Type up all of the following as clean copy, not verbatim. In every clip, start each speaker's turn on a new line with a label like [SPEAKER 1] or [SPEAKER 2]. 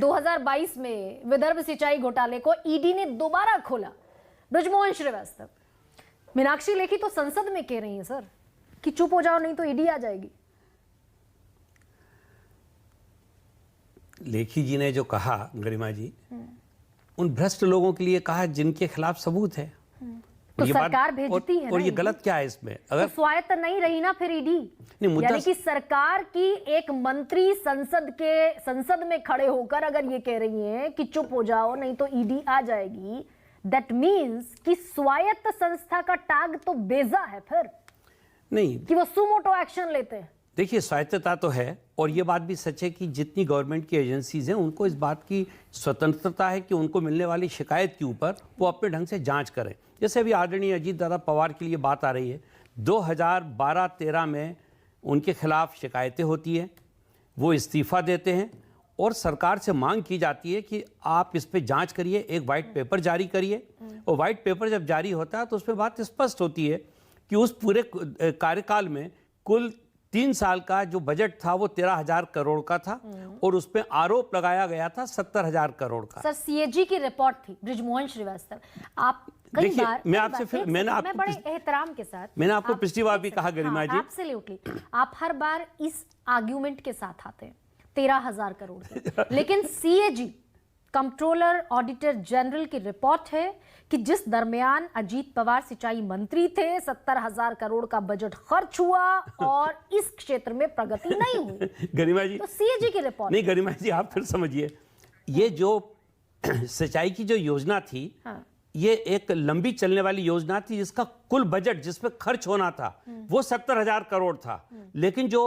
[SPEAKER 1] 2022 में विदर्भ सिंचाई घोटाले को ईडी ने दोबारा खोला। बृजमोहन श्रीवास्तव, मीनाक्षी लेखी तो संसद में कह रही हैं सर कि चुप हो जाओ नहीं तो ईडी आ जाएगी।
[SPEAKER 2] लेखी जी ने जो कहा, गरिमा जी, उन भ्रष्ट लोगों के लिए कहा जिनके खिलाफ सबूत है।
[SPEAKER 1] तो सरकार भेजती है
[SPEAKER 2] और
[SPEAKER 1] ना
[SPEAKER 2] ये गलत क्या है इसमें? अगर
[SPEAKER 1] तो स्वायत्त नहीं रही ना फिर ईडी, यानी कि सरकार की एक मंत्री संसद में खड़े होकर अगर ये कह रही हैं कि चुप हो जाओ नहीं तो ईडी आ जाएगी, दैट मीन्स कि स्वायत्त संस्था का टैग तो बेजा है फिर
[SPEAKER 2] नहीं
[SPEAKER 1] कि वो सुमोटो एक्शन लेते हैं।
[SPEAKER 2] देखिए, स्वायत्तता तो है और ये बात भी सच है कि जितनी गवर्नमेंट की एजेंसीज हैं उनको इस बात की स्वतंत्रता है कि उनको मिलने वाली शिकायत के ऊपर वो अपने ढंग से जांच करें। जैसे अभी आदरणीय अजीत दादा पवार के लिए बात आ रही है, 2012-13 में उनके खिलाफ शिकायतें होती हैं, वो इस्तीफ़ा देते हैं और सरकार से मांग की जाती है कि आप इस पर जांच करिए, एक वाइट पेपर जारी करिए। और वाइट पेपर जब जारी होता है तो उस पर बात स्पष्ट होती है कि उस पूरे कार्यकाल में कुल 3 साल का जो बजट था वो 13,000 करोड़ का था और उस पर आरोप लगाया गया था 70,000 करोड़ का।
[SPEAKER 1] सर, सीएजी की रिपोर्ट थी। बृजमोहन श्रीवास्तव, आप कई बार
[SPEAKER 2] मैं आपसे फिर मैंने
[SPEAKER 1] बड़े एहतराम के साथ
[SPEAKER 2] मैंने आपको पिछली बार भी कहा गरिमा जी,
[SPEAKER 1] एब्सोल्युटली, आप हर बार इस आर्ग्यूमेंट के साथ आते हैं 13,000 करोड़ के, लेकिन सीएजी कंट्रोलर ऑडिटर जनरल की रिपोर्ट है कि जिस दरमियान अजीत पवार सिंचाई मंत्री थे 70,000 करोड़ का बजट खर्च हुआ और इस क्षेत्र में प्रगति नहीं हुई।
[SPEAKER 2] गरिमा जी,
[SPEAKER 1] तो सीएजी की रिपोर्ट
[SPEAKER 2] नहीं गरिमा जी, आप फिर समझिए, ये जो सिंचाई की जो योजना थी, हाँ, ये एक लंबी चलने वाली योजना थी जिसका कुल बजट जिसपे खर्च होना था वो 70,000 करोड़ था, लेकिन जो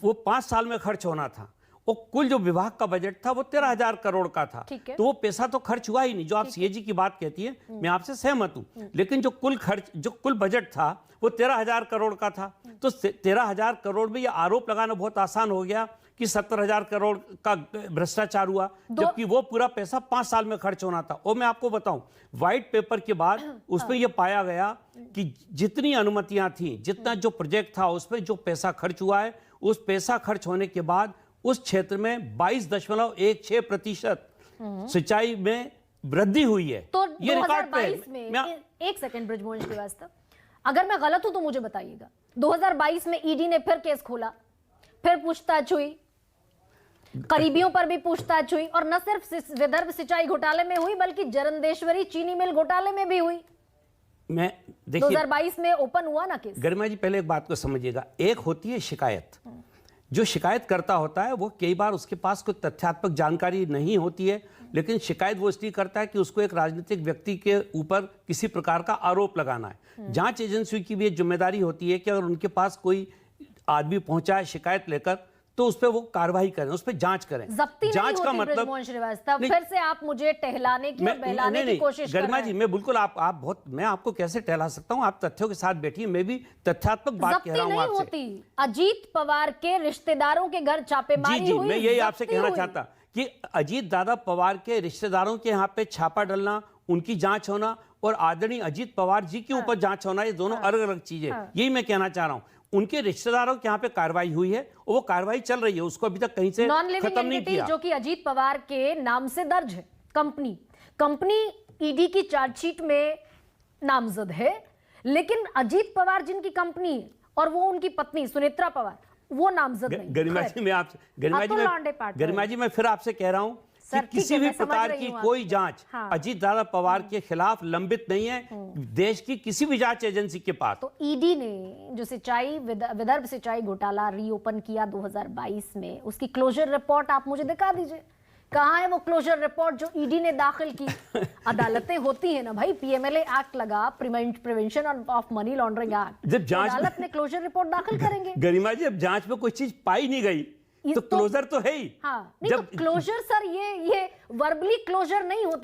[SPEAKER 2] वो 5 साल में खर्च होना था वो कुल जो विभाग का बजट था वो 13,000 करोड़ का था। तो वो पैसा तो खर्च हुआ ही नहीं। जो आप सीएजी की बात कहती है, मैं आपसे सहमत हूं, लेकिन जो कुल बजट था वो 13,000 करोड़ का था। तो 13,000 करोड़ में ये आरोप लगाना बहुत आसान हो गया कि 70,000 करोड़ का भ्रष्टाचार हुआ, जबकि वो पूरा पैसा 5 साल में खर्च होना था। और मैं आपको बताऊं, व्हाइट पेपर के बाद उसमें यह पाया गया कि जितनी अनुमतियां थी, जितना जो प्रोजेक्ट था, उसमें जो पैसा खर्च हुआ है, उस पैसा खर्च होने के बाद उस क्षेत्र में 22.16% सिंचाई में वृद्धि हुई है।
[SPEAKER 1] तो
[SPEAKER 2] ये
[SPEAKER 1] 2022 में एक सेकंड बृजमोहन श्रीवास्तव, अगर मैं गलत हूं तो मुझे बताइएगा। 2022 में ईडी ने फिर केस खोला, फिर पूछताछ हुई, करीबियों पर भी पूछताछ हुई, और न सिर्फ विदर्भ सिंचाई घोटाले में हुई बल्कि जरंदेश्वरी चीनी मिल घोटाले में भी हुई।
[SPEAKER 2] मैं देखिए
[SPEAKER 1] 2022 में ओपन हुआ ना केस।
[SPEAKER 2] गरिमा जी, पहले एक बात को समझिएगा, एक होती है शिकायत। जो शिकायत करता होता है वो कई बार उसके पास कोई तथ्यात्मक जानकारी नहीं होती है, लेकिन शिकायत वो इसलिए करता है कि उसको एक राजनीतिक व्यक्ति के ऊपर किसी प्रकार का आरोप लगाना है। जांच एजेंसी की भी एक जिम्मेदारी होती है कि अगर उनके पास कोई आदमी पहुंचा है शिकायत लेकर तो उस पर वो कार्रवाई करें, उस पर जांच करें।
[SPEAKER 1] जांच का मतलब फिर से आप मुझे टहलाने की और बहलाने की कोशिश कर रहे हैं।
[SPEAKER 2] गरिमा जी, मैं बिल्कुल मैं आपको कैसे टहला सकता हूं? आप तथ्यों के साथ बैठिए, मैं भी तथ्यात्मक बात कह रहा हूं आपसे।
[SPEAKER 1] अजीत पवार के रिश्तेदारों के घर छापेमारी हुई,
[SPEAKER 2] मैं यही आपसे कहना चाहता कि अजीत दादा पवार के रिश्तेदारों के यहाँ पे छापा डलना, उनकी जांच होना और आदरणीय अजीत पवार जी के ऊपर जांच होना, ये दोनों अलग अलग चीजें। यही मैं कहना चाह रहा हूं। उनके रिश्तेदारों के यहाँ पे कार्रवाई हुई है और वो कार्रवाई चल रही है, उसको अभी तक कहीं से खत्म नहीं किया।
[SPEAKER 1] जो कि अजीत पवार के नाम से दर्ज है, कंपनी ईडी की चार्जशीट में नामजद है, लेकिन अजीत पवार जिनकी कंपनी है और वो उनकी पत्नी सुनेत्रा पवार, वो नामजद नहीं।
[SPEAKER 2] गरिमा जी, मैं फिर आपसे कह रहा हूं कि किसी भी प्रकार की कोई जांच अजीत दादा पवार के खिलाफ लंबित नहीं है देश की किसी भी जांच एजेंसी के पास।
[SPEAKER 1] तो ईडी ने जो विदर्भ सिंचाई घोटाला रीओपन किया 2022 में, उसकी क्लोजर रिपोर्ट आप मुझे दिखा दीजिए। कहाँ है वो क्लोजर रिपोर्ट जो ईडी ने दाखिल की? अदालतें होती है ना भाई, पीएमएलए एक्ट लगा, prevention of money laundering act,
[SPEAKER 2] जब जांच
[SPEAKER 1] अदालत में क्लोजर रिपोर्ट दाखिल करेंगे।
[SPEAKER 2] गरिमा जी, अब जांच में कोई चीज पाई नहीं गई तो क्लोजर तो है ही।
[SPEAKER 1] हाँ, नहीं, जब तो क्लोजर सर ये वर्बली क्लोजर नहीं होता।